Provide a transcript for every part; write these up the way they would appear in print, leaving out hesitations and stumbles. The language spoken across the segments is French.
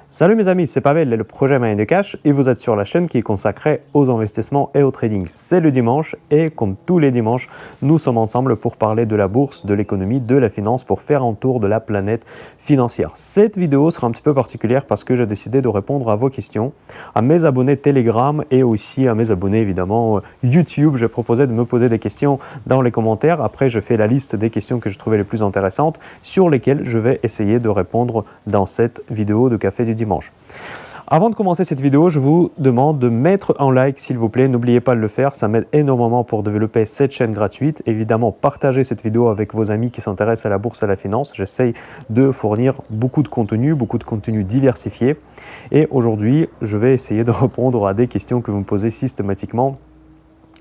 Salut mes amis, c'est Pavel et le projet Mind de Cash et vous êtes sur la chaîne qui est consacrée aux investissements et au trading. C'est le dimanche et comme tous les dimanches, nous sommes ensemble pour parler de la bourse, de l'économie, de la finance, pour faire un tour de la planète financière. Cette vidéo sera un petit peu particulière parce que j'ai décidé de répondre à vos questions, à mes abonnés Telegram et aussi à mes abonnés évidemment YouTube. J'ai proposé de me poser des questions dans les commentaires. Après, je fais la liste des questions que je trouvais les plus intéressantes sur lesquelles je vais essayer de répondre dans cette vidéo de Café du Dimanche. Avant de commencer cette vidéo, je vous demande de mettre un like s'il vous plaît, n'oubliez pas de le faire, ça m'aide énormément pour développer cette chaîne gratuite. Évidemment, partagez cette vidéo avec vos amis qui s'intéressent à la bourse et à la finance. J'essaye de fournir beaucoup de contenu diversifié. Et aujourd'hui, je vais essayer de répondre à des questions que vous me posez systématiquement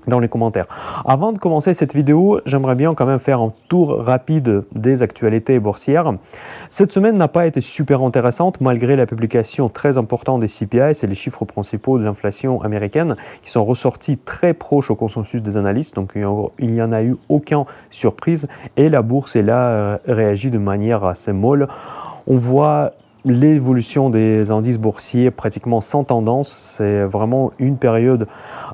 dans les commentaires. Avant de commencer cette vidéo, j'aimerais bien quand même faire un tour rapide des actualités boursières. Cette semaine n'a pas été super intéressante malgré la publication très importante des CPI, c'est les chiffres principaux de l'inflation américaine qui sont ressortis très proches au consensus des analystes, donc il n'y en a eu aucune surprise et la bourse elle a réagi de manière assez molle. On voit l'évolution des indices boursiers pratiquement sans tendance, c'est vraiment une période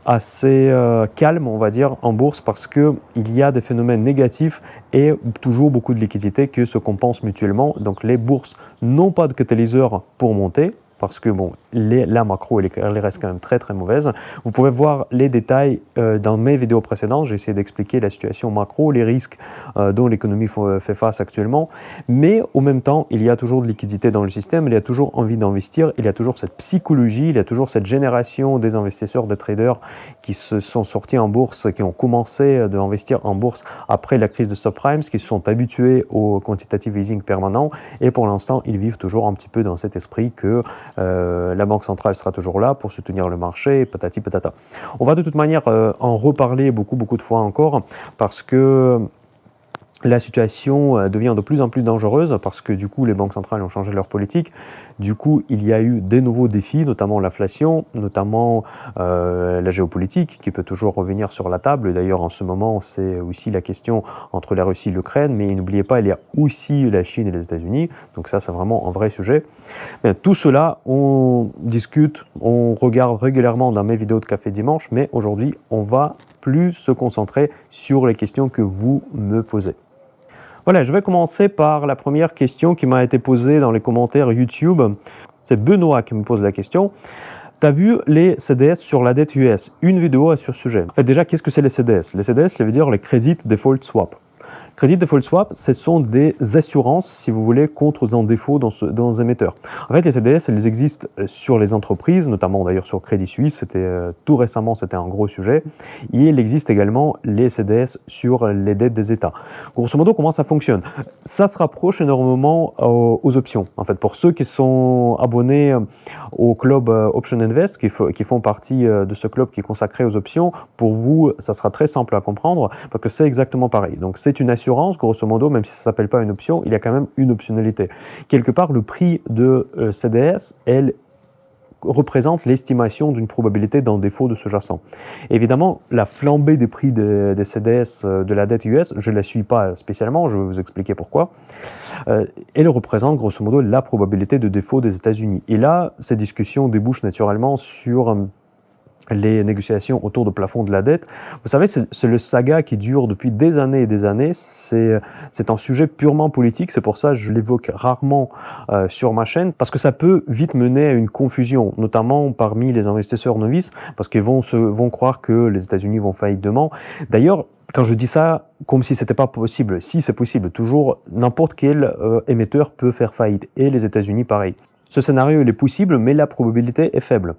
assez calme, on va dire, en bourse parce qu'il y a des phénomènes négatifs et toujours beaucoup de liquidités qui se compensent mutuellement. Donc les bourses n'ont pas de catalyseur pour monter parce que bon, la macro elle reste quand même très très mauvaise. Vous pouvez voir les détails dans mes vidéos précédentes. J'ai essayé d'expliquer la situation macro, les risques dont l'économie fait face actuellement. Mais en même temps, il y a toujours de liquidité dans le système, il y a toujours envie d'investir, il y a toujours cette psychologie, il y a toujours cette génération des investisseurs, des traders qui se sont sortis en bourse, qui ont commencé d'investir en bourse après la crise de subprimes, qui se sont habitués au quantitative easing permanent et pour l'instant, ils vivent toujours un petit peu dans cet esprit que la Banque centrale sera toujours là pour soutenir le marché, patati patata. On va de toute manière en reparler beaucoup de fois encore parce que la situation devient de plus en plus dangereuse parce que du coup les banques centrales ont changé leur politique. Du coup, il y a eu des nouveaux défis, notamment l'inflation, notamment la géopolitique qui peut toujours revenir sur la table. D'ailleurs, en ce moment, c'est aussi la question entre la Russie et l'Ukraine. Mais n'oubliez pas, il y a aussi la Chine et les États-Unis. Donc ça, c'est vraiment un vrai sujet. Mais tout cela, on discute, on regarde régulièrement dans mes vidéos de Café Dimanche. Mais aujourd'hui, on va plus se concentrer sur les questions que vous me posez. Voilà, je vais commencer par la première question qui m'a été posée dans les commentaires YouTube. C'est Benoît qui me pose la question. Tu as vu les CDS sur la dette US? Une vidéo sur ce sujet. En fait, déjà, qu'est-ce que c'est les CDS? Les CDS, ça veut dire les Credit Default Swap. Credit Default Swap, ce sont des assurances, si vous voulez, contre un défaut dans un émetteur. En fait, les CDS, elles existent sur les entreprises, notamment d'ailleurs sur Crédit Suisse, tout récemment, c'était un gros sujet. Et il existe également les CDS sur les dettes des États. Grosso modo, comment ça fonctionne? Ça se rapproche énormément aux options. En fait, pour ceux qui sont abonnés au club Option Invest, qui font partie de ce club qui est consacré aux options, pour vous, ça sera très simple à comprendre, parce que c'est exactement pareil. Donc, c'est une assurance, grosso modo, même si ça ne s'appelle pas une option, il y a quand même une optionnalité. Quelque part, le prix de CDS, elle représente l'estimation d'une probabilité d'un défaut de sous-jacent. Évidemment, la flambée des prix des CDS de la dette US, je ne la suis pas spécialement, je vais vous expliquer pourquoi. Elle représente grosso modo la probabilité de défaut des États-Unis. Et là, ces discussions débouchent naturellement sur les négociations autour du plafond de la dette. Vous savez, c'est le saga qui dure depuis des années et des années. C'est un sujet purement politique. C'est pour ça que je l'évoque rarement sur ma chaîne, parce que ça peut vite mener à une confusion, notamment parmi les investisseurs novices, parce qu'ils vont croire que les États-Unis vont faillite demain. D'ailleurs, quand je dis ça, comme si c'était pas possible, si c'est possible, toujours n'importe quel émetteur peut faire faillite, et les États-Unis pareil. Ce scénario il est possible, mais la probabilité est faible.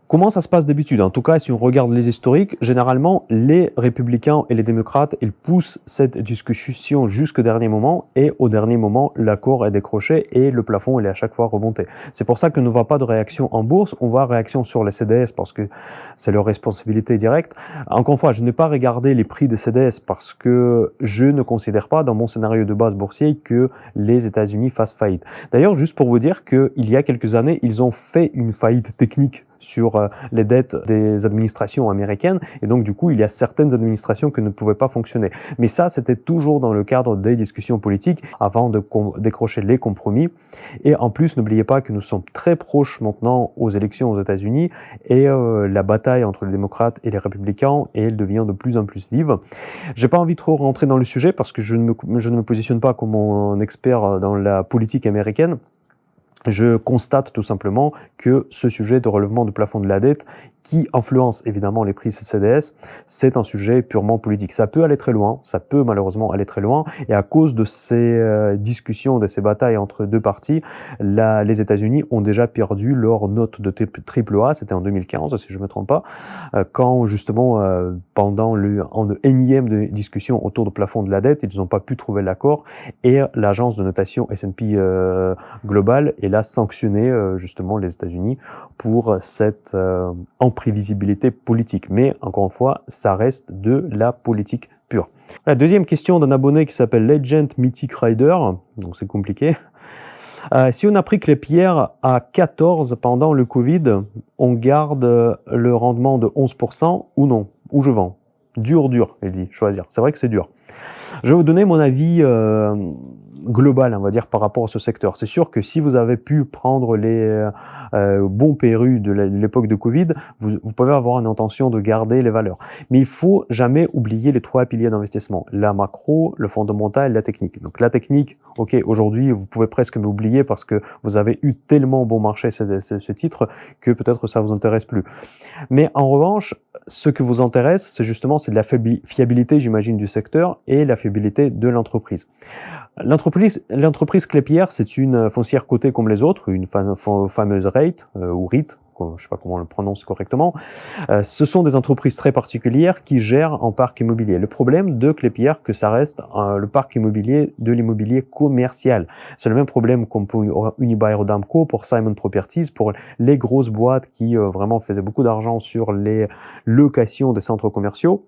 Comment ça se passe d'habitude? En tout cas, si on regarde les historiques, généralement, les républicains et les démocrates, ils poussent cette discussion jusqu'au dernier moment et au dernier moment, l'accord est décroché et le plafond, il est à chaque fois remonté. C'est pour ça que ne voit pas de réaction en bourse, on voit réaction sur les CDS parce que c'est leur responsabilité directe. Encore une fois, je n'ai pas regardé les prix des CDS parce que je ne considère pas dans mon scénario de base boursier que les États-Unis fassent faillite. D'ailleurs, juste pour vous dire qu'il y a quelques années, ils ont fait une faillite technique sur les dettes des administrations américaines et donc du coup il y a certaines administrations qui ne pouvaient pas fonctionner. Mais ça c'était toujours dans le cadre des discussions politiques avant de décrocher les compromis et en plus n'oubliez pas que nous sommes très proches maintenant aux élections aux États-Unis et la bataille entre les démocrates et les républicains elle devient de plus en plus vive. J'ai pas envie de trop rentrer dans le sujet parce que je ne me positionne pas comme un expert dans la politique américaine. Je constate tout simplement que ce sujet de relèvement du plafond de la dette, qui influence évidemment les prix CDS, c'est un sujet purement politique. Ça peut aller très loin, ça peut malheureusement aller très loin, et à cause de ces discussions, de ces batailles entre deux parties, les États-Unis ont déjà perdu leur note de AAA, c'était en 2015 si je ne me trompe pas, quand justement pendant une énième discussion autour du plafond de la dette, ils n'ont pas pu trouver l'accord, et l'agence de notation S&P Global est là sanctionné justement les États-Unis pour cette imprévisibilité politique. Mais encore une fois, ça reste de la politique pure. La deuxième question d'un abonné qui s'appelle Legend Mythic Rider, donc c'est compliqué. Si on a pris Klépierre à 14 pendant le Covid, on garde le rendement de 11% ou non? Ou je vends? Dur, il dit, choisir. C'est vrai que c'est dur. Je vais vous donner mon avis global, on va dire, par rapport à ce secteur. C'est sûr que si vous avez pu prendre les bons PRU de l'époque de Covid, vous pouvez avoir une intention de garder les valeurs. Mais il faut jamais oublier les trois piliers d'investissement. La macro, le fondamental et la technique. Donc la technique, ok, aujourd'hui, vous pouvez presque m'oublier parce que vous avez eu tellement bon marché ce titre que peut-être ça vous intéresse plus. Mais en revanche, ce qui vous intéresse, c'est justement c'est de la fiabilité, j'imagine, du secteur et la fiabilité de l'entreprise. L'entreprise Klépierre, c'est une foncière cotée comme les autres, une fameuse REIT ou REIT, je ne sais pas comment on le prononce correctement. Ce sont des entreprises très particulières qui gèrent un parc immobilier. Le problème de Klépierre, que ça reste le parc immobilier de l'immobilier commercial. C'est le même problème comme pour Unibail-Rodamco, pour Simon Properties, pour les grosses boîtes qui vraiment faisaient beaucoup d'argent sur les locations des centres commerciaux.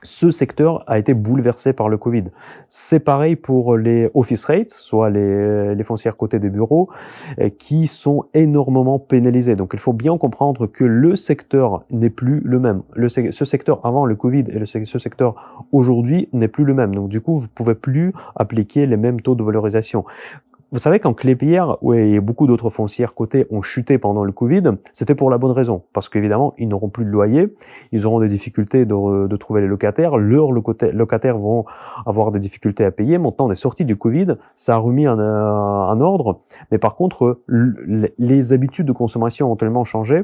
Ce secteur a été bouleversé par le Covid. C'est pareil pour les office rates, soit les foncières cotées des bureaux, qui sont énormément pénalisées. Donc il faut bien comprendre que le secteur n'est plus le même. Ce secteur avant le Covid et ce secteur aujourd'hui n'est plus le même. Donc du coup, vous ne pouvez plus appliquer les mêmes taux de valorisation. Vous savez, quand Klépierre et beaucoup d'autres foncières cotées ont chuté pendant le Covid, c'était pour la bonne raison. Parce qu'évidemment, ils n'auront plus de loyer, ils auront des difficultés de trouver les locataires, leurs locataires vont avoir des difficultés à payer. Maintenant, on est sorti du Covid, ça a remis un ordre. Mais par contre, les habitudes de consommation ont tellement changé,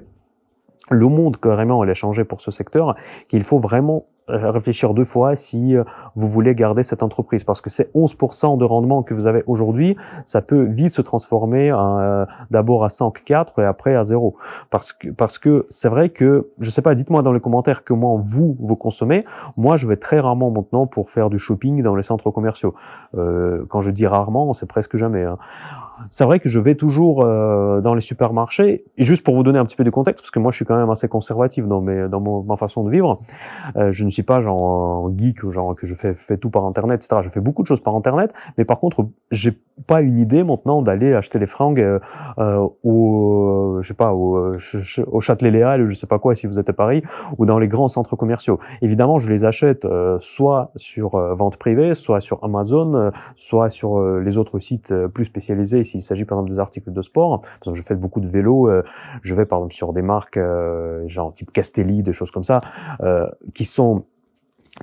le monde carrément elle a changé pour ce secteur, qu'il faut vraiment réfléchir deux fois si vous voulez garder cette entreprise, parce que ces 11% de rendement que vous avez aujourd'hui, ça peut vite se transformer d'abord à 5,4 et après à 0. Parce que c'est vrai que, je sais pas, dites-moi dans les commentaires comment vous consommez. Moi, je vais très rarement maintenant pour faire du shopping dans les centres commerciaux. Quand je dis rarement, c'est presque jamais. Hein. C'est vrai que je vais toujours dans les supermarchés, et juste pour vous donner un petit peu de contexte, parce que moi je suis quand même assez conservatif dans ma façon de vivre, je ne suis pas genre un geek, genre que je fais tout par internet, etc. Je fais beaucoup de choses par internet, mais par contre j'ai pas une idée maintenant d'aller acheter les fringues je sais pas, au Châtelet-Léal, je sais pas quoi, si vous êtes à Paris, ou dans les grands centres commerciaux. Évidemment, je les achète soit sur vente privée, soit sur Amazon, soit sur les autres sites plus spécialisés, s'il s'agit par exemple des articles de sport. Par exemple, je fais beaucoup de vélo, je vais par exemple sur des marques genre type Castelli, des choses comme ça, qui sont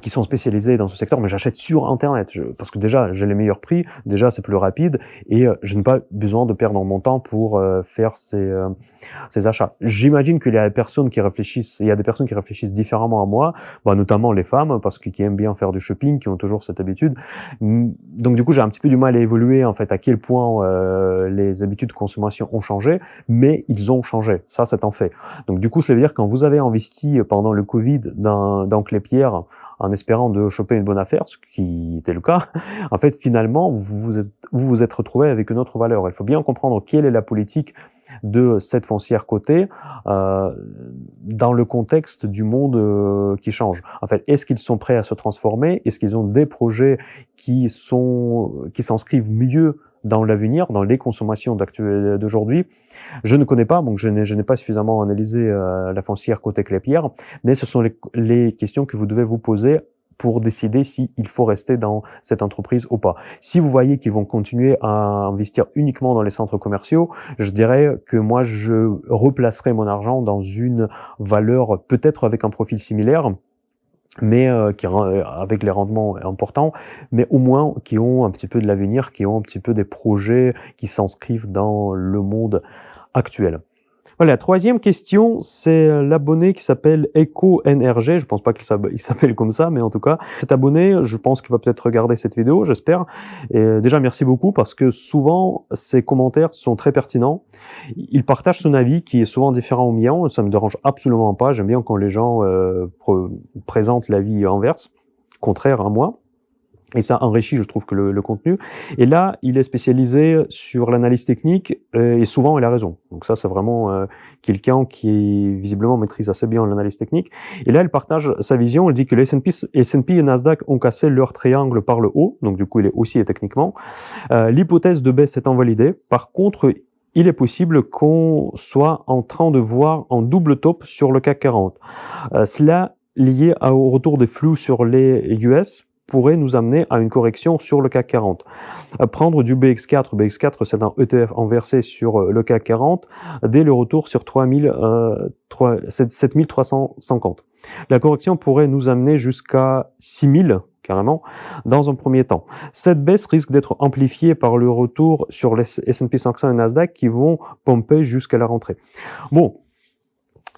qui sont spécialisés dans ce secteur, mais j'achète sur Internet, parce que déjà, j'ai les meilleurs prix, déjà, c'est plus rapide, et je n'ai pas besoin de perdre mon temps pour faire ces achats. J'imagine qu'il y a des personnes qui réfléchissent différemment à moi, notamment les femmes, parce qui aiment bien faire du shopping, qui ont toujours cette habitude. Donc du coup, j'ai un petit peu du mal à évoluer, en fait, à quel point les habitudes de consommation ont changé, mais ils ont changé, ça c'est un fait. Donc du coup, ça veut dire quand vous avez investi pendant le Covid dans Klépierre, en espérant de choper une bonne affaire, ce qui était le cas, en fait, finalement, vous vous êtes retrouvé avec une autre valeur. Il faut bien comprendre quelle est la politique de cette foncière cotée dans le contexte du monde qui change. En fait, est-ce qu'ils sont prêts à se transformer? Est-ce qu'ils ont des projets qui s'inscrivent mieux dans l'avenir, dans les consommations d'aujourd'hui? Je ne connais pas, donc je n'ai pas suffisamment analysé la foncière côté Klépierre, mais ce sont les questions que vous devez vous poser pour décider s'il faut rester dans cette entreprise ou pas. Si vous voyez qu'ils vont continuer à investir uniquement dans les centres commerciaux, je dirais que moi, je replacerai mon argent dans une valeur peut-être avec un profil similaire, mais avec les rendements importants, mais au moins qui ont un petit peu de l'avenir, qui ont un petit peu des projets qui s'inscrivent dans le monde actuel. Voilà, la troisième question, c'est l'abonné qui s'appelle EcoNRG. Je pense pas qu'il s'appelle comme ça, mais en tout cas, cet abonné, je pense qu'il va peut-être regarder cette vidéo, j'espère. Et déjà, merci beaucoup parce que souvent, ses commentaires sont très pertinents. Il partage son avis qui est souvent différent au mien. Ça me dérange absolument pas. J'aime bien quand les gens présentent l'avis inverse, contraire à moi. Et ça enrichit, je trouve, que le contenu. Et là, il est spécialisé sur l'analyse technique et souvent, il a raison. Donc ça, c'est vraiment quelqu'un qui, visiblement, maîtrise assez bien l'analyse technique. Et là, il partage sa vision. Il dit que les S&P et Nasdaq ont cassé leur triangle par le haut. Donc du coup, il est haussier techniquement. L'hypothèse de baisse est invalidée. Par contre, il est possible qu'on soit en train de voir un double top sur le CAC 40. Cela lié au retour des flux sur les US pourrait nous amener à une correction sur le CAC 40. Prendre du BX4, BX4 c'est un ETF inversé sur le CAC 40, dès le retour sur 7350. La correction pourrait nous amener jusqu'à 6000 carrément, dans un premier temps. Cette baisse risque d'être amplifiée par le retour sur les S&P 500 et Nasdaq qui vont pomper jusqu'à la rentrée. Bon.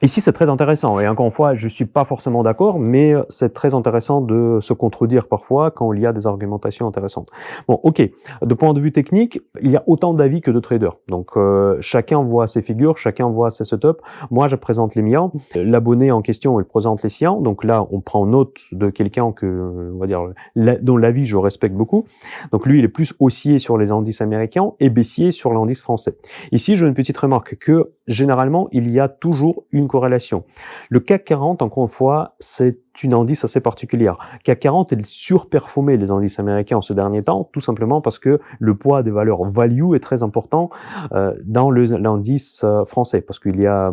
Ici, c'est très intéressant. Et encore une fois, je suis pas forcément d'accord, mais c'est très intéressant de se contredire parfois quand il y a des argumentations intéressantes. Bon, ok. De point de vue technique, il y a autant d'avis que de traders. Donc, chacun voit ses figures, chacun voit ses setups. Moi, je présente les miens. L'abonné en question, il présente les siens. Donc là, on prend note de quelqu'un que, on va dire, dont l'avis je respecte beaucoup. Donc lui, il est plus haussier sur les indices américains et baissier sur l'indice français. Ici, j'ai une petite remarque que, généralement, il y a toujours une corrélation. Le CAC 40, encore une fois, c'est une indice assez particulière. CAC 40, il surperformait les indices américains en ce dernier temps, tout simplement parce que le poids des valeurs value est très important dans l'indice français, parce qu'il y a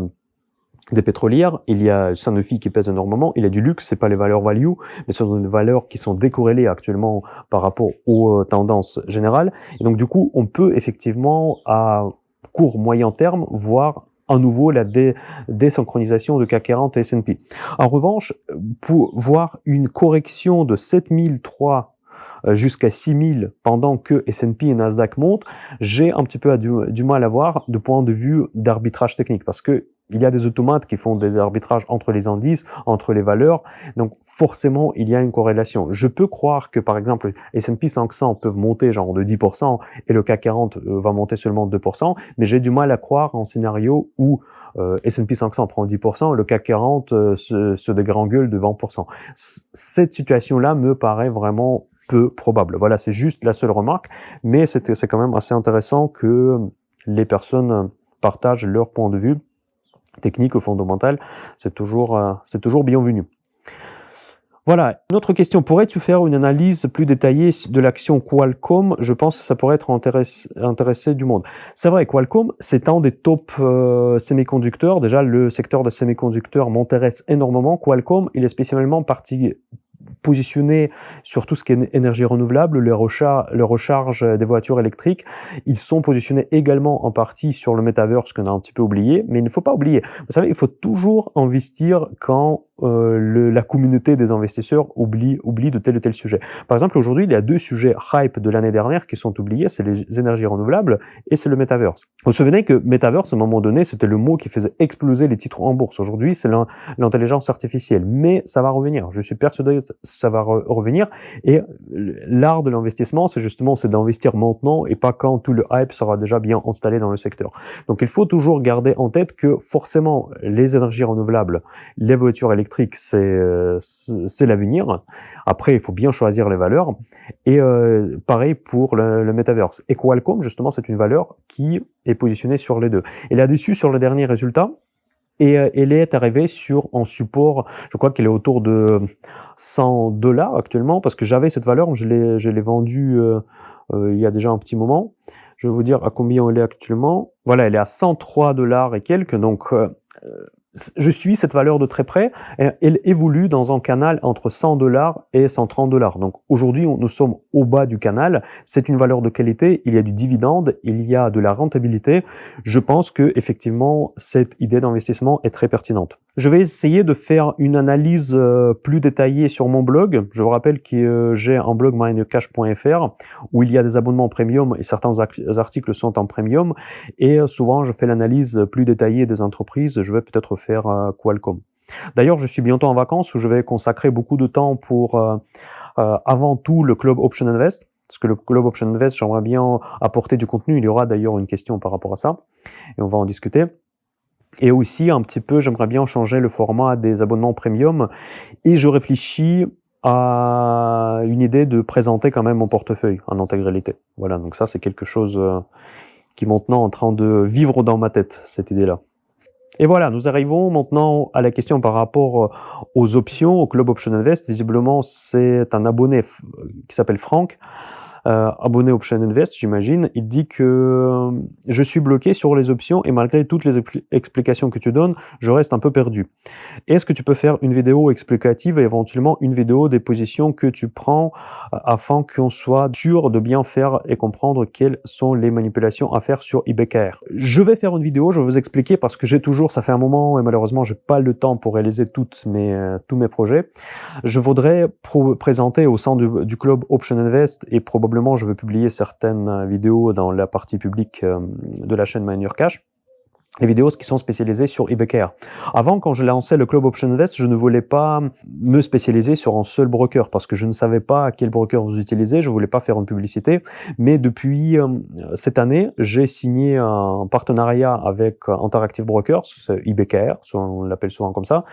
des pétrolières, il y a Sanofi qui pèse énormément, il y a du luxe, c'est pas les valeurs value, mais ce sont des valeurs qui sont décorrélées actuellement par rapport aux tendances générales. Et donc du coup, on peut effectivement à court moyen terme voir à nouveau la désynchronisation de CAC 40 et S&P. En revanche, pour voir une correction de 7003 jusqu'à 6000 pendant que S&P et Nasdaq montent, j'ai un petit peu du mal à voir de point de vue d'arbitrage technique parce que il y a des automates qui font des arbitrages entre les indices, entre les valeurs, donc forcément il y a une corrélation. Je peux croire que par exemple S&P 500 peuvent monter genre de 10% et le CAC 40 va monter seulement de 2%, mais j'ai du mal à croire en scénario où S&P 500 prend 10%, le CAC 40 se dégringole de 20%. Cette situation-là me paraît vraiment peu probable. Voilà, c'est juste la seule remarque, mais c'est quand même assez intéressant que les personnes partagent leur point de vue technique ou fondamental, c'est toujours bienvenu. Voilà, une autre question, pourrais-tu faire une analyse plus détaillée de l'action Qualcomm? Je pense que ça pourrait être intéressé du monde. C'est vrai, Qualcomm, c'est un des top semi-conducteurs. Déjà, le secteur des semi-conducteurs m'intéresse énormément. Qualcomm, il est spécialement positionnés sur tout ce qui est énergie renouvelable, le recharge des voitures électriques. Ils sont positionnés également en partie sur le metaverse qu'on a un petit peu oublié, mais il ne faut pas oublier. Vous savez, il faut toujours investir quand la communauté des investisseurs oublie de tel ou tel sujet. Par exemple, aujourd'hui, il y a 2 sujets hype de l'année dernière qui sont oubliés, c'est les énergies renouvelables et c'est le metaverse. Vous vous souvenez que metaverse, à un moment donné, c'était le mot qui faisait exploser les titres en bourse. Aujourd'hui, c'est l'intelligence artificielle, mais ça va revenir. Je suis persuadé que ça va revenir. Et l'art de l'investissement, c'est d'investir maintenant et pas quand tout le hype sera déjà bien installé dans le secteur. Donc, il faut toujours garder en tête que forcément, les énergies renouvelables, les voitures électriques, c'est l'avenir. Après, il faut bien choisir les valeurs. Et pareil pour le metaverse. Et Qualcomm, justement, c'est une valeur qui est positionnée sur les deux. Et là-dessus, sur le dernier résultat, et elle est arrivée en support, je crois qu'elle est autour de $100 actuellement, parce que j'avais cette valeur, je l'ai vendue il y a déjà un petit moment. Je vais vous dire à combien elle est actuellement. Voilà, elle est à $103 et quelques, donc je suis cette valeur de très près. Elle évolue dans un canal entre $100 et $130. Donc aujourd'hui, nous sommes au bas du canal. C'est une valeur de qualité. Il y a du dividende, il y a de la rentabilité. Je pense que effectivement, cette idée d'investissement est très pertinente. Je vais essayer de faire une analyse plus détaillée sur mon blog. Je vous rappelle que j'ai un blog minercash.fr où il y a des abonnements premium et certains articles sont en premium. Et souvent, je fais l'analyse plus détaillée des entreprises. Je vais peut-être faire Qualcomm. D'ailleurs, je suis bientôt en vacances où je vais consacrer beaucoup de temps pour, avant tout, le Club Option Invest. Parce que le Club Option Invest, j'aimerais bien apporter du contenu. Il y aura d'ailleurs une question par rapport à ça. Et on va en discuter. Et aussi, un petit peu, j'aimerais bien changer le format des abonnements premium. Et je réfléchis à une idée de présenter quand même mon portefeuille en intégralité. Voilà, donc ça, c'est quelque chose qui est maintenant en train de vivre dans ma tête, cette idée-là. Et voilà, nous arrivons maintenant à la question par rapport aux options, au Club Option Invest. Visiblement, c'est un abonné qui s'appelle Franck, abonné Option Invest, j'imagine. Il dit que je suis bloqué sur les options et malgré toutes les explications que tu donnes, je reste un peu perdu. Est-ce que tu peux faire une vidéo explicative et éventuellement une vidéo des positions que tu prends afin qu'on soit sûr de bien faire et comprendre quelles sont les manipulations à faire sur IBKR? Je vais faire une vidéo, je vais vous expliquer parce que ça fait un moment et malheureusement j'ai pas le temps pour réaliser tous mes projets. Je voudrais présenter au sein du Club Option Invest et probablement je vais publier certaines vidéos dans la partie publique de la chaîne MinerCash. Les vidéos qui sont spécialisées sur IBKR. Avant, quand je lançais le Club Option Invest, je ne voulais pas me spécialiser sur un seul broker parce que je ne savais pas quel broker vous utilisez, je voulais pas faire une publicité. Mais depuis cette année, j'ai signé un partenariat avec Interactive Brokers, IBKR, on l'appelle souvent comme ça,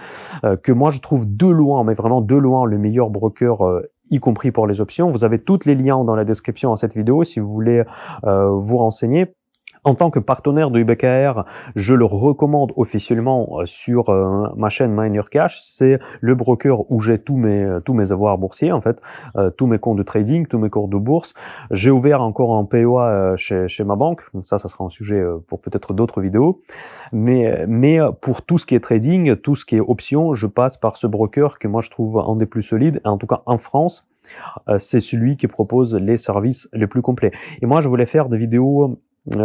que moi je trouve de loin, mais vraiment de loin, le meilleur broker y compris pour les options. Vous avez tous les liens dans la description à cette vidéo si vous voulez vous renseigner. En tant que partenaire de IBKR, je le recommande officiellement sur ma chaîne MinerCash. C'est le broker où j'ai tous mes avoirs boursiers, en fait, tous mes comptes de trading, tous mes comptes de bourse. J'ai ouvert encore un POA chez ma banque. Ça sera un sujet pour peut-être d'autres vidéos. Mais pour tout ce qui est trading, tout ce qui est options, je passe par ce broker que moi je trouve un des plus solides, en tout cas en France. C'est celui qui propose les services les plus complets. Et moi, je voulais faire des vidéos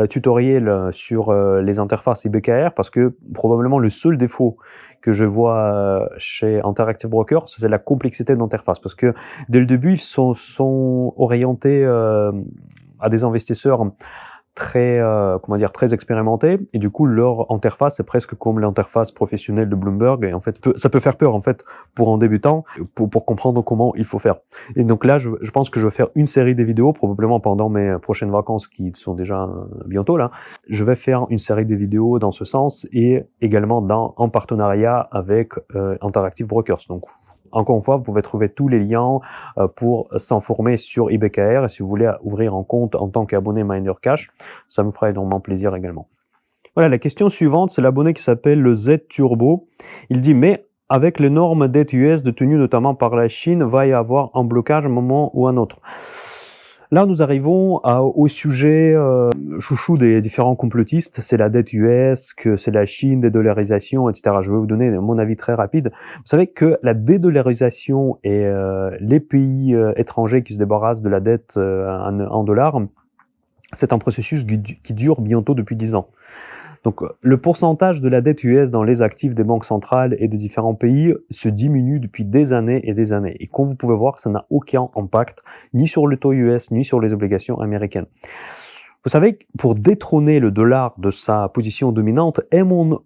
tutoriel sur les interfaces IBKR parce que probablement le seul défaut que je vois chez Interactive Brokers, c'est la complexité de l'interface parce que dès le début, ils sont orientés à des investisseurs très expérimentés et du coup leur interface est presque comme l'interface professionnelle de Bloomberg et en fait ça peut faire peur en fait pour un débutant pour comprendre comment il faut faire. Et donc là je pense que je vais faire une série de vidéos probablement pendant mes prochaines vacances qui sont déjà bientôt là. Je vais faire une série de vidéos dans ce sens et également en partenariat avec Interactive Brokers. Donc encore une fois, vous pouvez trouver tous les liens pour s'informer sur IBKR et si vous voulez ouvrir un compte en tant qu'abonné MinerCash, ça me fera énormément plaisir également. Voilà, la question suivante, c'est l'abonné qui s'appelle le Z Turbo. Il dit, mais avec les normes dettes US détenues notamment par la Chine, va y avoir un blocage à un moment ou un autre. Là, nous arrivons au sujet chouchou des différents complotistes, c'est la dette US, que c'est la Chine, dédollarisation, etc. Je vais vous donner mon avis très rapide. Vous savez que la dédollarisation et les pays étrangers qui se débarrassent de la dette en dollars, c'est un processus qui dure bientôt depuis 10 ans. Donc, le pourcentage de la dette US dans les actifs des banques centrales et des différents pays se diminue depuis des années et des années. Et comme vous pouvez voir, ça n'a aucun impact ni sur le taux US, ni sur les obligations américaines. Vous savez que pour détrôner le dollar de sa position dominante, aimons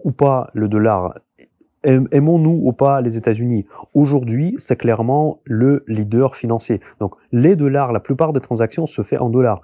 ou pas le dollar, aimons-nous ou pas les États-Unis? Aujourd'hui, c'est clairement le leader financier. Donc, les dollars, la plupart des transactions se fait en dollars.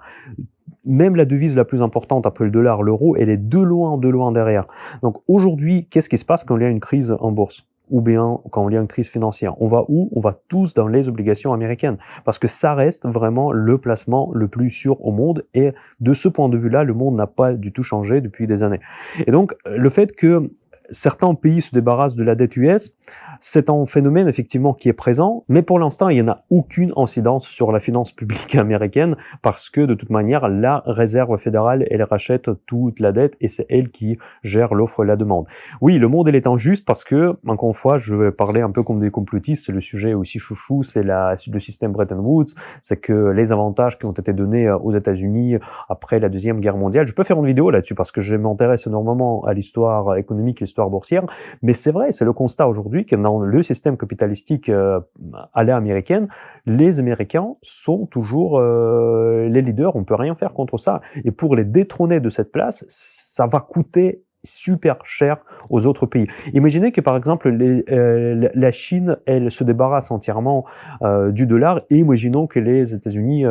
Même la devise la plus importante après le dollar, l'euro, elle est de loin derrière. Donc aujourd'hui, qu'est-ce qui se passe quand il y a une crise en bourse? Ou bien quand il y a une crise financière? On va où? On va tous dans les obligations américaines. Parce que ça reste vraiment le placement le plus sûr au monde. Et de ce point de vue-là, le monde n'a pas du tout changé depuis des années. Et donc, le fait que certains pays se débarrassent de la dette US, c'est un phénomène effectivement qui est présent, mais pour l'instant, il n'y en a aucune incidence sur la finance publique américaine parce que de toute manière, la réserve fédérale, elle rachète toute la dette et c'est elle qui gère l'offre et la demande. Oui, le monde, il est injuste parce que, encore une fois, je vais parler un peu comme des complotistes, c'est le sujet aussi chouchou, c'est le système Bretton Woods, c'est que les avantages qui ont été donnés aux États-Unis après la Deuxième Guerre mondiale, je peux faire une vidéo là-dessus parce que je m'intéresse énormément à l'histoire économique, l'histoire boursière, mais c'est vrai, c'est le constat aujourd'hui que dans le système capitalistique à l'américaine, les Américains sont toujours les leaders, on peut rien faire contre ça. Et pour les détrôner de cette place, ça va coûter super cher aux autres pays. Imaginez que par exemple la Chine, elle se débarrasse entièrement du dollar et imaginons que les États-Unis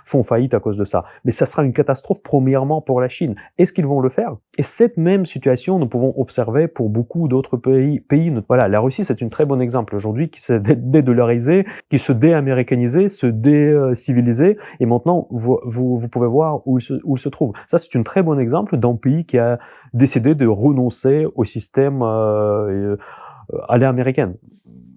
font faillite à cause de ça. Mais ça sera une catastrophe premièrement pour la Chine. Est-ce qu'ils vont le faire? Et cette même situation, nous pouvons observer pour beaucoup d'autres pays. Voilà, la Russie, c'est un très bon exemple aujourd'hui qui s'est dédollarisée, qui se déaméricanisée, se décivilisée et maintenant vous pouvez voir où il se trouve. Ça, c'est un très bon exemple d'un pays qui a décidé de renoncer au système à l'américaine.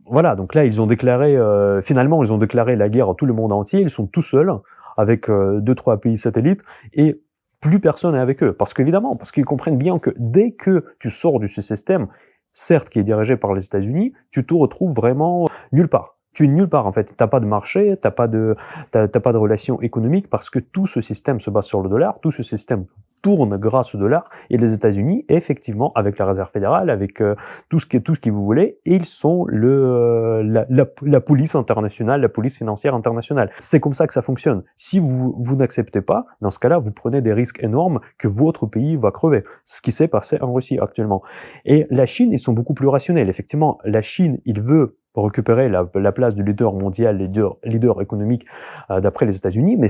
Voilà, donc là, ils ont déclaré, finalement, ils ont déclaré la guerre à tout le monde entier, ils sont tout seuls, avec 2-3 pays satellites, et plus personne n'est avec eux. Parce qu'évidemment, parce qu'ils comprennent bien que dès que tu sors de ce système, certes qui est dirigé par les États-Unis, tu te retrouves vraiment nulle part. Tu es nulle part en fait. T'as pas de marché, t'as pas de relations économiques parce que tout ce système se base sur le dollar, tout ce système tourne grâce au dollar et les États-Unis, effectivement, avec la Réserve fédérale, avec tout ce qui vous voulez, ils sont la police internationale, la police financière internationale. C'est comme ça que ça fonctionne. Si vous n'acceptez pas, dans ce cas-là, vous prenez des risques énormes que votre pays va crever. Ce qui s'est passé en Russie actuellement. Et la Chine, ils sont beaucoup plus rationnels. Effectivement, la Chine, il veut récupérer la place du leader mondial, leader économique d'après les États-Unis, mais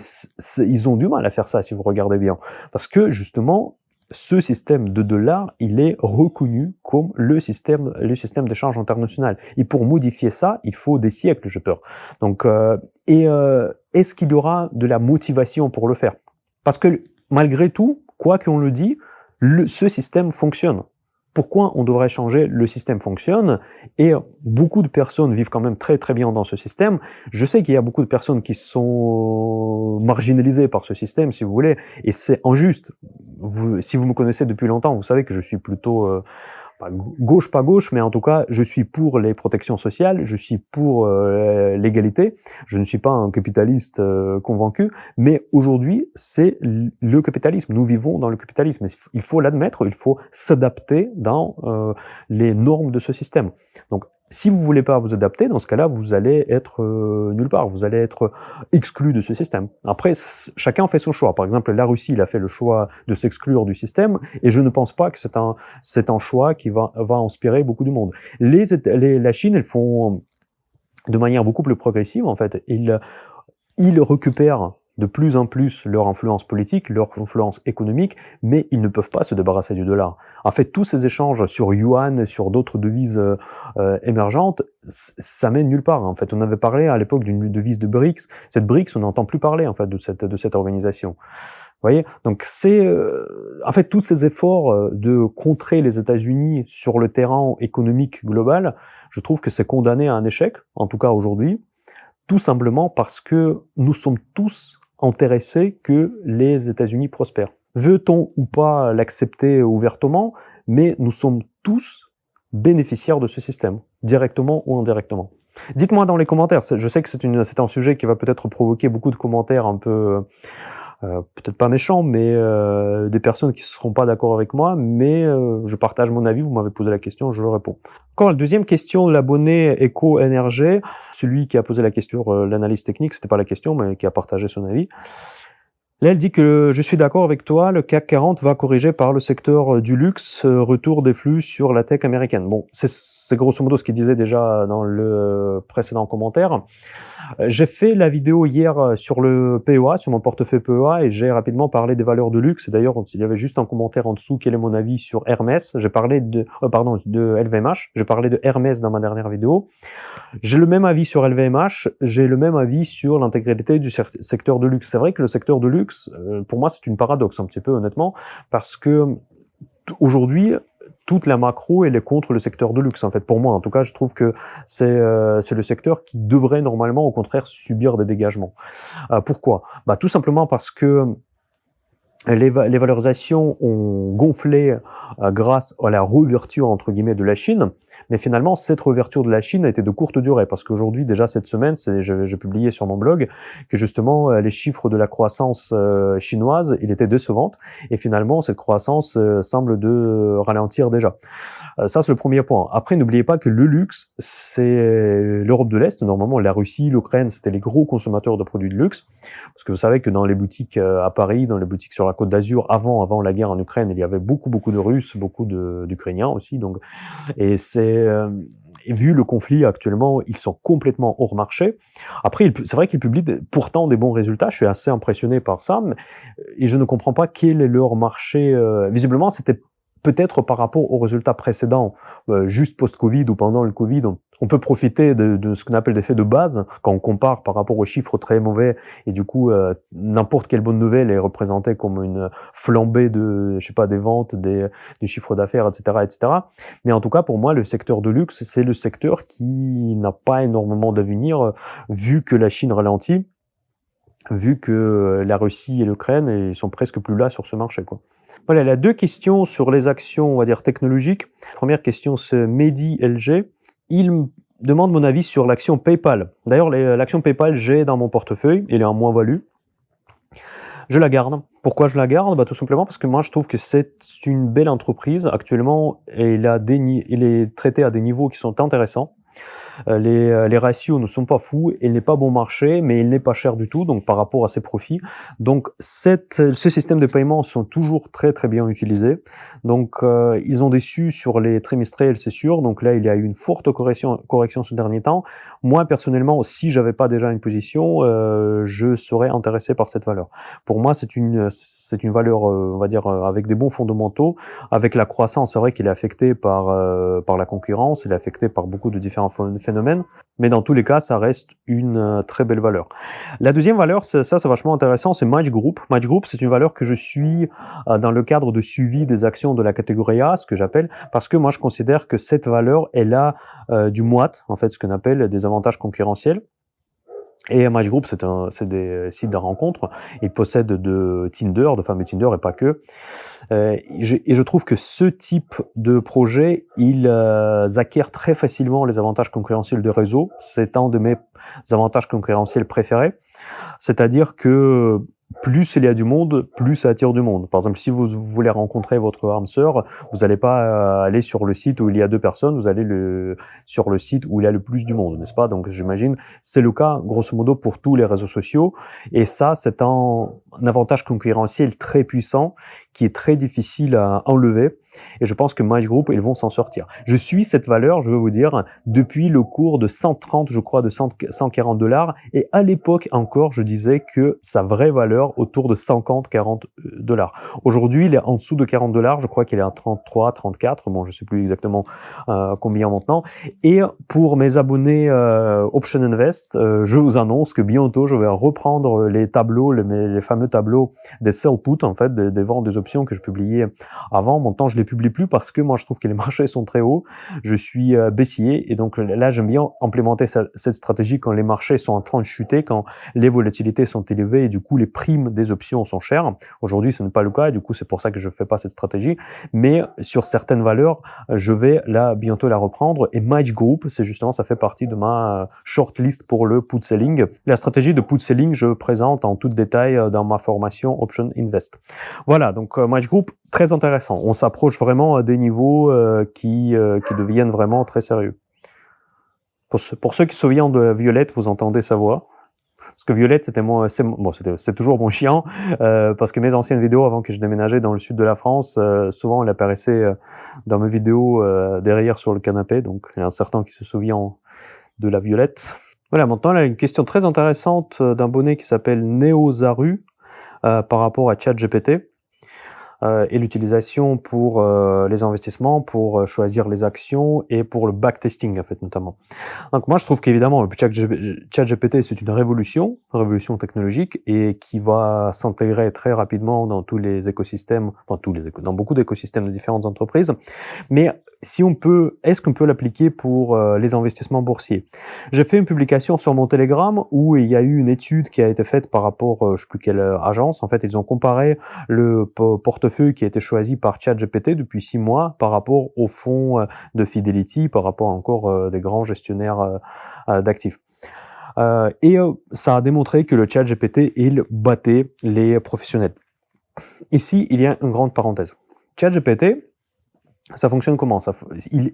ils ont du mal à faire ça si vous regardez bien. Parce que justement, ce système de dollars, il est reconnu comme le système d'échange international. Et pour modifier ça, il faut des siècles, j'ai peur. Donc, est-ce qu'il y aura de la motivation pour le faire? Parce que malgré tout, quoi qu'on le dise, ce système fonctionne. Pourquoi on devrait changer? Le système fonctionne et beaucoup de personnes vivent quand même très très bien dans ce système. Je sais qu'il y a beaucoup de personnes qui sont marginalisées par ce système, si vous voulez, et c'est injuste. Si vous me connaissez depuis longtemps, vous savez que je suis plutôt pas gauche, mais en tout cas, je suis pour les protections sociales, je suis pour l'égalité, je ne suis pas un capitaliste convaincu, mais aujourd'hui, c'est le capitalisme. Nous vivons dans le capitalisme. Il faut l'admettre, il faut s'adapter dans les normes de ce système. Donc, si vous voulez pas vous adapter, dans ce cas-là, vous allez être nulle part, vous allez être exclu de ce système. Après, chacun fait son choix. Par exemple, la Russie, il a fait le choix de s'exclure du système, et je ne pense pas que c'est un choix qui va inspirer beaucoup de monde. La Chine, elles font de manière beaucoup plus progressive, en fait. Ils récupèrent de plus en plus leur influence politique, leur influence économique, mais ils ne peuvent pas se débarrasser du dollar. En fait, tous ces échanges sur yuan, sur d'autres devises émergentes, ça mène nulle part. En fait, on avait parlé à l'époque d'une devise de BRICS. Cette BRICS, on n'entend plus parler en fait de cette organisation. Vous voyez, donc c'est en fait tous ces efforts de contrer les États-Unis sur le terrain économique global. Je trouve que c'est condamné à un échec, en tout cas aujourd'hui. Tout simplement parce que nous sommes tous intéressés que les États-Unis prospèrent. Veut-on ou pas l'accepter ouvertement, mais nous sommes tous bénéficiaires de ce système, directement ou indirectement. Dites-moi dans les commentaires, je sais que c'est un sujet qui va peut-être provoquer beaucoup de commentaires un peu, peut-être pas méchants, mais des personnes qui ne seront pas d'accord avec moi, mais je partage mon avis, vous m'avez posé la question, je réponds. Encore la deuxième question de l'abonné EcoNRG, celui qui a posé la question sur l'analyse technique, c'était pas la question, mais qui a partagé son avis. Là, elle dit que je suis d'accord avec toi, le CAC 40 va corriger par le secteur du luxe, retour des flux sur la tech américaine. Bon, c'est grosso modo ce qu'il disait déjà dans le précédent commentaire. J'ai fait la vidéo hier sur le PEA, sur mon portefeuille PEA, et j'ai rapidement parlé des valeurs de luxe. D'ailleurs, il y avait juste un commentaire en dessous, quel est mon avis sur Hermès. J'ai parlé de LVMH. J'ai parlé de Hermès dans ma dernière vidéo. J'ai le même avis sur LVMH. J'ai le même avis sur l'intégralité du secteur de luxe. C'est vrai que le secteur de luxe, pour moi, c'est une paradoxe un petit peu, honnêtement, parce que aujourd'hui, toute la macro, elle est contre le secteur de luxe, en fait. Pour moi, en tout cas, je trouve que c'est le secteur qui devrait normalement, au contraire, subir des dégagements. Pourquoi ? Tout simplement parce que les valorisations ont gonflé grâce à la réouverture entre guillemets de la Chine, mais finalement cette réouverture de la Chine a été de courte durée parce qu'aujourd'hui déjà cette semaine, j'ai publié sur mon blog que justement les chiffres de la croissance chinoise, il était décevante et finalement cette croissance semble de ralentir déjà. Ça c'est le premier point. Après n'oubliez pas que le luxe c'est l'Europe de l'Est, normalement la Russie, l'Ukraine c'était les gros consommateurs de produits de luxe parce que vous savez que dans les boutiques à Paris, dans les boutiques sur la Côte d'Azur, avant la guerre en Ukraine, il y avait beaucoup de Russes, beaucoup d'Ukrainiens aussi. Donc, et vu le conflit actuellement, ils sont complètement hors marché. Après, c'est vrai qu'ils publient pourtant des bons résultats. Je suis assez impressionné par ça, et je ne comprends pas quel est leur marché. Visiblement, c'était peut-être par rapport aux résultats précédents, juste post-Covid ou pendant le Covid, on peut profiter de ce qu'on appelle des faits de base, quand on compare par rapport aux chiffres très mauvais, et du coup, n'importe quelle bonne nouvelle est représentée comme une flambée de, je sais pas, des ventes, des chiffres d'affaires, etc., etc. Mais en tout cas, pour moi, le secteur de luxe, c'est le secteur qui n'a pas énormément d'avenir, vu que la Chine ralentit, vu que la Russie et l'Ukraine, ils sont presque plus là sur ce marché, quoi. Voilà, il y a deux questions sur les actions, on va dire, technologiques. Première question, c'est Mehdi LG. Il me demande mon avis sur l'action PayPal. D'ailleurs, l'action PayPal, j'ai dans mon portefeuille, il est en moins-value. Je la garde. Pourquoi je la garde ? Tout simplement parce que moi, je trouve que c'est une belle entreprise. Actuellement, il est traité à des niveaux qui sont intéressants. Les ratios ne sont pas fous, il n'est pas bon marché, mais il n'est pas cher du tout, donc par rapport à ses profits. Donc ce système de paiement sont toujours très très bien utilisés. Donc ils ont déçu sur les trimestriels, c'est sûr. Donc là, il y a eu une forte correction ces derniers temps. Moi, personnellement, si j'avais pas déjà une position, je serais intéressé par cette valeur. Pour moi, c'est une valeur, on va dire, avec des bons fondamentaux. Avec la croissance, c'est vrai qu'il est affecté par la concurrence, il est affecté par beaucoup de différents phénomènes, mais dans tous les cas, ça reste une très belle valeur. La deuxième valeur, c'est vachement intéressant, c'est Match Group. Match Group, c'est une valeur que je suis dans le cadre de suivi des actions de la catégorie A, ce que j'appelle, parce que moi, je considère que cette valeur, elle a du moat, en fait, ce qu'on appelle des avantages concurrentiels. Et Match Group, c'est des sites de rencontres. Ils possèdent de Tinder, de fameux Tinder et pas que. Et je trouve que ce type de projet, ils acquièrent très facilement les avantages concurrentiels de réseau. C'est un de mes avantages concurrentiels préférés. C'est-à-dire que plus il y a du monde, plus ça attire du monde. Par exemple, si vous voulez rencontrer votre âme sœur, vous n'allez pas aller sur le site où il y a deux personnes, vous allez sur le site où il y a le plus du monde, n'est-ce pas ? Donc j'imagine, c'est le cas, grosso modo, pour tous les réseaux sociaux. Et ça, c'est un avantage concurrentiel très puissant qui est très difficile à enlever. Et je pense que Match Group, ils vont s'en sortir. Je suis cette valeur, je veux vous dire, depuis le cours de 130, je crois, de $140. Et à l'époque encore, je disais que sa vraie valeur, valeur autour de 50-40 $. Aujourd'hui, il est en dessous de 40 $. Je crois qu'il est à 33, 34. Bon, je sais plus exactement combien maintenant. Et pour mes abonnés Option Invest, je vous annonce que bientôt, je vais reprendre les tableaux, les fameux tableaux des sell put, en fait, des ventes des options que je publiais avant. Maintenant, je les publie plus parce que moi, je trouve que les marchés sont très hauts. Je suis baissier et donc là, j'aime bien implémenter cette stratégie quand les marchés sont en train de chuter, quand les volatilités sont élevées et du coup, les primes des options sont chères. Aujourd'hui, ce n'est pas le cas et du coup, c'est pour ça que je fais pas cette stratégie. Mais sur certaines valeurs, je vais là bientôt la reprendre et Match Group, c'est justement, ça fait partie de ma shortlist pour le put selling. La stratégie de put selling, je présente en tout détail dans ma formation Option Invest. Voilà, donc Match Group, très intéressant. On s'approche vraiment à des niveaux qui deviennent vraiment très sérieux. Pour ceux qui se souviennent de Violette, vous entendez sa voix. Parce que Violette, c'est toujours mon chien, parce que mes anciennes vidéos, avant que je déménageais dans le sud de la France, souvent elle apparaissait dans mes vidéos derrière sur le canapé, donc il y a un certain qui se souvient de la Violette. Voilà, maintenant, là, une question très intéressante d'un abonné qui s'appelle Neozaru par rapport à ChatGPT. Et l'utilisation pour les investissements, pour choisir les actions et pour le backtesting en fait notamment. Donc moi je trouve qu'évidemment le ChatGPT c'est une révolution technologique et qui va s'intégrer très rapidement dans tous les écosystèmes, dans beaucoup d'écosystèmes de différentes entreprises. Mais est-ce qu'on peut l'appliquer pour les investissements boursiers? J'ai fait une publication sur mon Telegram où il y a eu une étude qui a été faite par rapport, je sais plus quelle agence. En fait, ils ont comparé le portefeuille qui a été choisi par ChatGPT depuis 6 mois par rapport au fonds de Fidelity, par rapport encore des grands gestionnaires d'actifs. Et ça a démontré que le ChatGPT, il battait les professionnels. Ici, il y a une grande parenthèse. ChatGPT, ça fonctionne comment?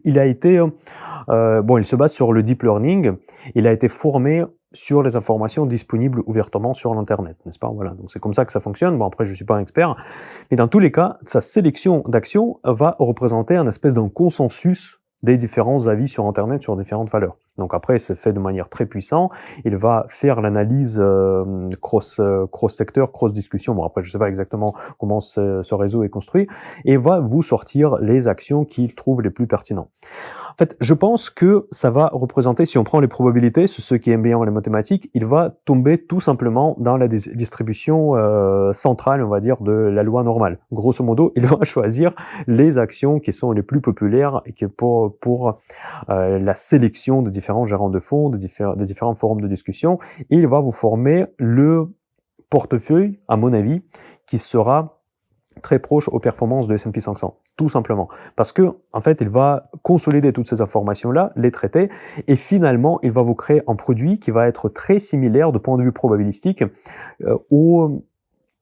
Il a été, il se base sur le deep learning. Il a été formé sur les informations disponibles ouvertement sur l'internet, n'est-ce pas? Voilà. Donc c'est comme ça que ça fonctionne. Bon, après je suis pas un expert, mais dans tous les cas, sa sélection d'actions va représenter un espèce d'un consensus des différents avis sur internet sur différentes valeurs. Donc après, c'est fait de manière très puissante. Il va faire l'analyse cross-secteur, cross-discussion. Bon, après, je ne sais pas exactement comment ce réseau est construit. Et va vous sortir les actions qu'il trouve les plus pertinentes. En fait, je pense que ça va représenter, si on prend les probabilités, ceux qui aiment bien les mathématiques, il va tomber tout simplement dans la distribution centrale, on va dire, de la loi normale. Grosso modo, il va choisir les actions qui sont les plus populaires et qui pour la sélection de différents gérants de fonds, de différents forums de discussion. Et il va vous former le portefeuille, à mon avis, qui sera très proche aux performances de S&P 500, tout simplement. Parce que, en fait, il va consolider toutes ces informations-là, les traiter, et finalement, il va vous créer un produit qui va être très similaire de point de vue probabilistique aux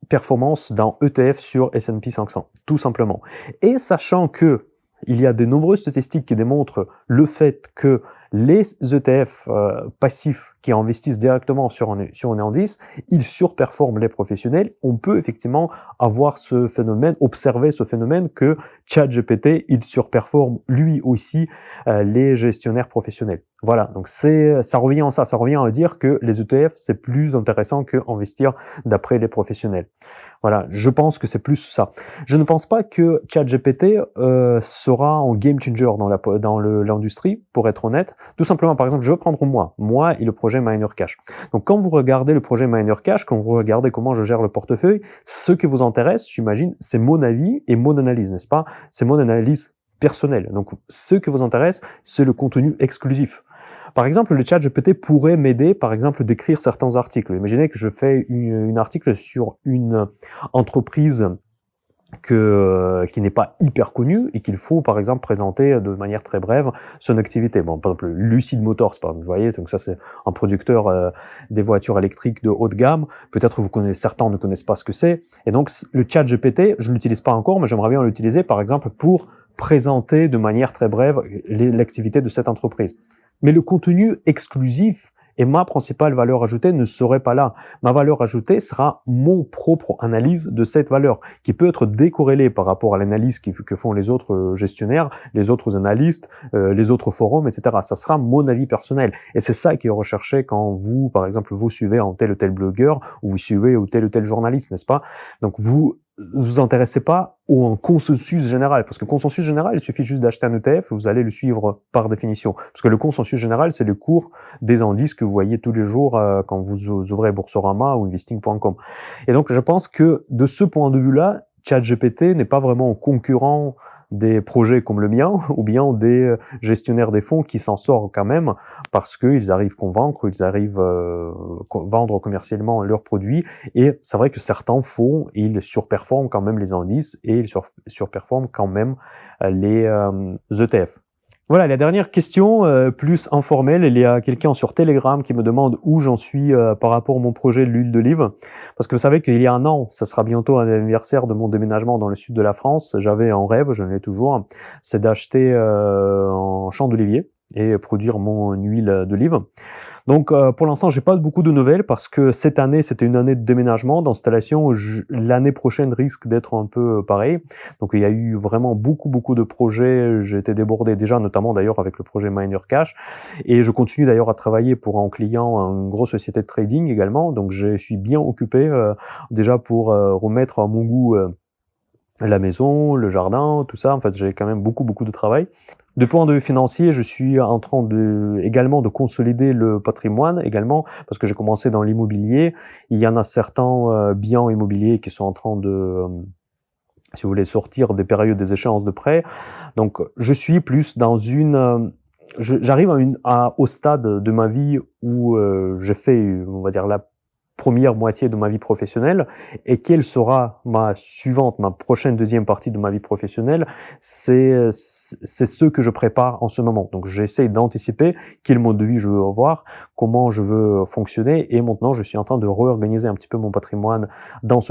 performances d'un ETF sur S&P 500, tout simplement. Et sachant que il y a de nombreuses statistiques qui démontrent le fait que les ETF passifs qui investissent directement sur un indice, ils surperforment les professionnels. On peut effectivement avoir ce phénomène, observer ce phénomène que ChatGPT, il surperforme lui aussi les gestionnaires professionnels. Voilà, donc ça revient à dire que les ETF, c'est plus intéressant qu'investir d'après les professionnels. Voilà, je pense que c'est plus ça. Je ne pense pas que ChatGPT sera un game changer dans l'industrie, pour être honnête. Tout simplement, par exemple, je vais prendre moi et le projet Miner Cash. Donc, quand vous regardez le projet Miner Cash, quand vous regardez comment je gère le portefeuille, ce qui vous intéresse, j'imagine, c'est mon avis et mon analyse, n'est-ce pas? C'est mon analyse personnelle. Donc, ce qui vous intéresse, c'est le contenu exclusif. Par exemple, le ChatGPT pourrait m'aider, par exemple, d'écrire certains articles. Imaginez que je fais un article sur une entreprise qui n'est pas hyper connue et qu'il faut, par exemple, présenter de manière très brève son activité. Bon, par exemple, Lucid Motors, par exemple, vous voyez, donc ça, c'est un producteur des voitures électriques de haut de gamme. Peut-être certains ne connaissent pas ce que c'est. Et donc, le ChatGPT, je ne l'utilise pas encore, mais j'aimerais bien l'utiliser, par exemple, pour présenter de manière très brève l'activité de cette entreprise. Mais le contenu exclusif, Et ma principale valeur ajoutée ne serait pas là. Ma valeur ajoutée sera mon propre analyse de cette valeur, qui peut être décorrélée par rapport à l'analyse que font les autres gestionnaires, les autres analystes, les autres forums, etc. Ça sera mon avis personnel. Et c'est ça qui est recherché quand vous, par exemple, vous suivez un tel ou tel blogueur, ou vous suivez tel ou tel journaliste, n'est-ce pas? Donc vous intéressez pas au consensus général, parce que consensus général, il suffit juste d'acheter un ETF et vous allez le suivre par définition. Parce que le consensus général, c'est le cours des indices que vous voyez tous les jours quand vous ouvrez Boursorama ou investing.com. Et donc, je pense que de ce point de vue-là, ChatGPT n'est pas vraiment concurrent des projets comme le mien ou bien des gestionnaires des fonds qui s'en sortent quand même parce qu'ils arrivent à convaincre, ils arrivent à vendre commercialement leurs produits. Et c'est vrai que certains fonds, ils surperforment quand même les indices et ils surperforment quand même les ETF. Voilà, la dernière question, plus informelle, il y a quelqu'un sur Telegram qui me demande où j'en suis par rapport à mon projet de l'huile d'olive. Parce que vous savez qu'il y a un an, ça sera bientôt un anniversaire de mon déménagement dans le sud de la France. J'avais un rêve, je l'ai toujours, c'est d'acheter un champ d'olivier et produire mon huile d'olive. Donc pour l'instant, j'ai pas beaucoup de nouvelles parce que cette année, c'était une année de déménagement, d'installation. L'année prochaine risque d'être un peu pareil. Donc il y a eu vraiment beaucoup de projets. J'ai été débordé déjà, notamment d'ailleurs avec le projet Miner Cash. Et je continue d'ailleurs à travailler pour un client, une grosse société de trading également. Donc je suis bien occupé déjà pour remettre à mon goût la maison, le jardin, tout ça. En fait, j'ai quand même beaucoup de travail. De point de vue financier, je suis en train également de consolider le patrimoine également, parce que j'ai commencé dans l'immobilier. Il y en a certains biens immobiliers qui sont en train de, si vous voulez, sortir des périodes des échéances de prêt. Donc, je suis plus dans j'arrive au stade de ma vie où j'ai fait, on va dire, la première moitié de ma vie professionnelle, et quelle sera ma prochaine deuxième partie de ma vie professionnelle, c'est ce que je prépare en ce moment. Donc j'essaie d'anticiper quel mode de vie je veux avoir, comment je veux fonctionner, et maintenant je suis en train de réorganiser un petit peu mon patrimoine dans ce